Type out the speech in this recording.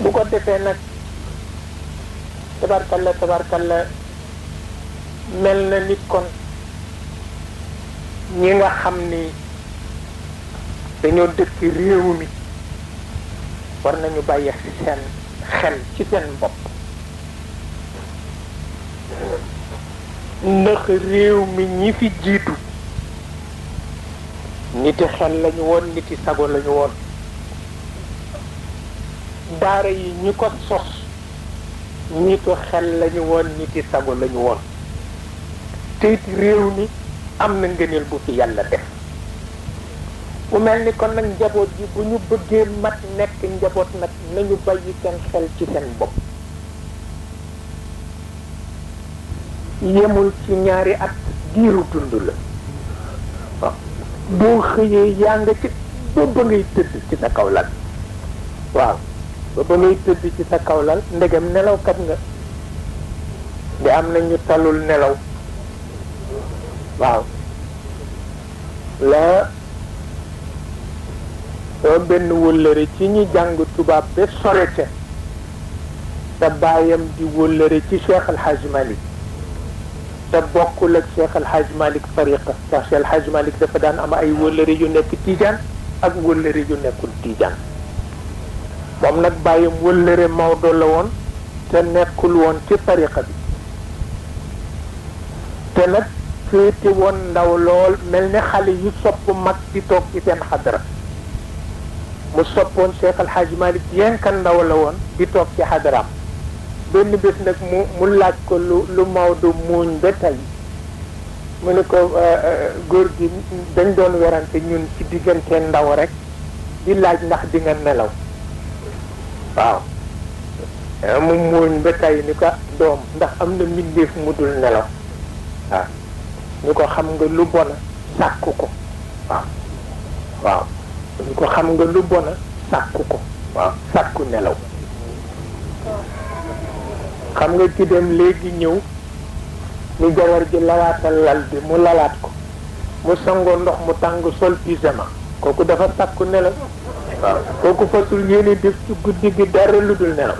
bu ko defee nag tabarkalla mel na ni kon ñi nga xam ni dañoo dëkk réew mi war nañu bàyyi seen xel ci seen bopp ndax réew mi ñi fi jiitu niti xel lañu woon niti sago lañu woon daara yi ñi ko sos nitu xel lañu woon niti sago lañu woon te it réew mi am na ngëneel bu fi yàlla def mu mel ni kon nag njaboot ji bu ñu bëggee mat nekk njaboot nag nañu bàyyi seen xel ci seen bopp yemul ci ñaari at diiru dund la waaw boo xëyee yaa nga ci ba ngay tëdd ci sa kaw lal waaw ba ngay tëdd ci sa kaw lal ndegam nelawkat nga di am na ñu talul nelaw waaw la soo benn wëllëre ci ñi jàng tubaab ba sore ca te baayam di wëllëre ci Cheikh El Hadj Malick te bokkul ak Cheikh El Hadj Malick tariqa ndax Cheikh El Hadj Malick dafa daan am ay wëllëre yu nekk Tijaan ak wëllëre yu nekkul Tijaan moom nag baayam wëllëre Maodo la woon te nekkul woon ci tariqa bi te nag féete woon ndaw lool mel ne xale yu sopp mag di toog ci seen xadara mu soppoon Cheikh El Hadj Malick yenka ndaw la woon di toog ci xadaraam benn bés nag mu laaj ko lu Maodo muuñ ba tey mu ne ko góor gi dañ doon werante ñun ci diggante ndaw rek di laaj ndax di nga nelaw waaw mu muuñ ba tey ni ko doom ndax am na mbindeef mu dul nelaw waaw ñu ko xam nga lu bona sàkku ko waaw ñu ko xam nga lu bona sàkku ko waaw sàkku nelaw xam nga ci dem léegi ñëw ni jawar ji lalaatal lal bi mu lalaat ko mu sangoo ndox mu tàng sol pyjama kooku dafa sàkku nelaw waaw kooku fasul yéene def ci guddi gi dara lu dul nelaw